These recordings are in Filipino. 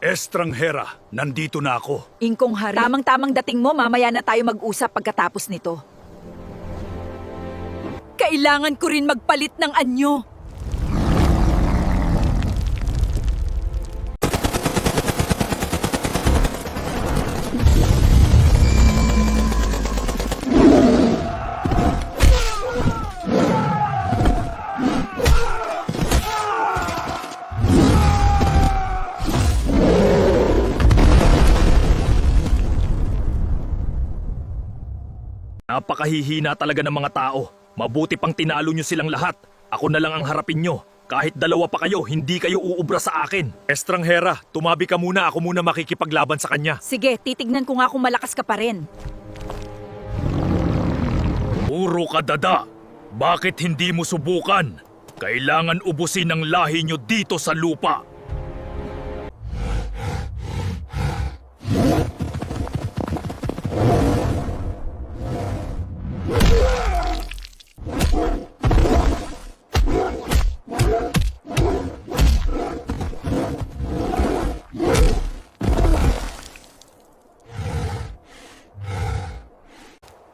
Estranghera, nandito na ako. Ingkong Hari. Tamang-tamang dating mo, mamaya na tayo mag-usap pagkatapos nito. Kailangan ko rin magpalit ng anyo. Napakahihina talaga ng mga tao. Mabuti pang tinalo nyo silang lahat. Ako na lang ang harapin nyo. Kahit dalawa pa kayo, hindi kayo uubra sa akin. Estranghera, tumabi ka muna. Ako muna makikipaglaban sa kanya. Sige, titignan ko nga kung malakas ka pa rin. Puro ka dada. Bakit hindi mo subukan? Kailangan ubusin ang lahi nyo dito sa lupa.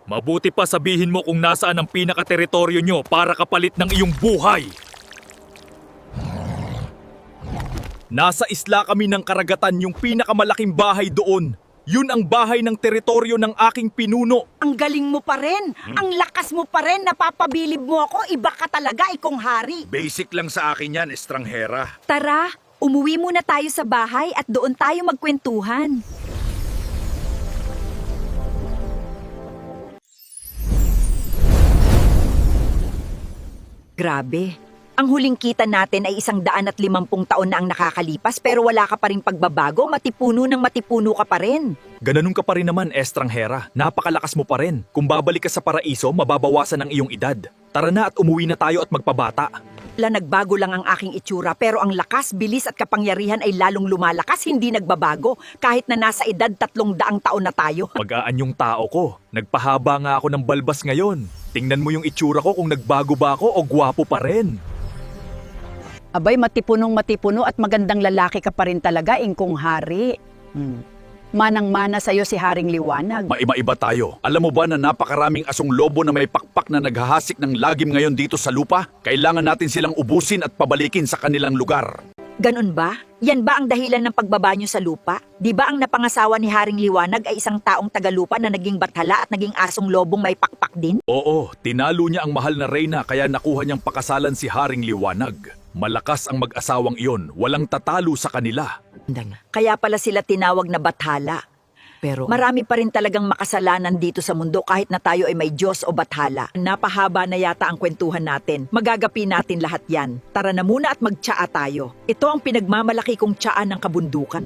Mabuti pa sabihin mo kung nasaan ang pinaka-teritoryo nyo para kapalit ng iyong buhay. Nasa isla kami ng karagatan, yung pinakamalaking bahay doon. Yun ang bahay ng teritoryo ng aking pinuno. Ang galing mo pa rin. Ang lakas mo pa rin. Napapabilib mo ako. Iba ka talaga, Ingkong Hari. Basic lang sa akin yan, Estranghera. Tara, umuwi muna tayo sa bahay at doon tayo magkwentuhan. Grabe. Ang huling kita natin ay 150 taon na ang nakakalipas pero wala ka pa rin pagbabago, matipuno ng matipuno ka pa rin. Ganun ka pa rin naman, Estranghera. Napakalakas mo pa rin. Kung babalik ka sa paraiso, mababawasan ang iyong edad. Tara na at umuwi na tayo at magpabata. Nagbago lang ang aking itsura pero ang lakas, bilis at kapangyarihan ay lalong lumalakas, hindi nagbabago kahit na nasa edad 300 taon na tayo. Magaan yung tao ko. Nagpahaba nga ako ng balbas ngayon. Tingnan mo yung itsura ko kung nagbago ba ako o gwapo pa rin. Abay, matipunong matipuno at magandang lalaki ka pa rin talaga, Ingkong Hari. Manang-mana sa'yo si Haring Liwanag. Maiba-iba tayo. Alam mo ba na napakaraming asong lobo na may pakpak na naghahasik ng lagim ngayon dito sa lupa? Kailangan natin silang ubusin at pabalikin sa kanilang lugar. Ganun ba? Yan ba ang dahilan ng pagbaba nyo sa lupa? Di ba ang napangasawa ni Haring Liwanag ay isang taong tagalupa na naging bathala at naging asong lobong may pakpak din? Oo, tinalo niya ang mahal na reyna kaya nakuha niyang pakasalan si Haring Liwanag. Malakas ang mag-asawang iyon, walang tatalo sa kanila. Kaya pala sila tinawag na bathala. Pero marami pa rin talagang makasalanan dito sa mundo kahit na tayo ay may Diyos o bathala. Napahaba na yata ang kwentuhan natin. Magagapi natin lahat yan. Tara na muna at magtsaa tayo. Ito ang pinagmamalaki kong tsaa ng kabundukan.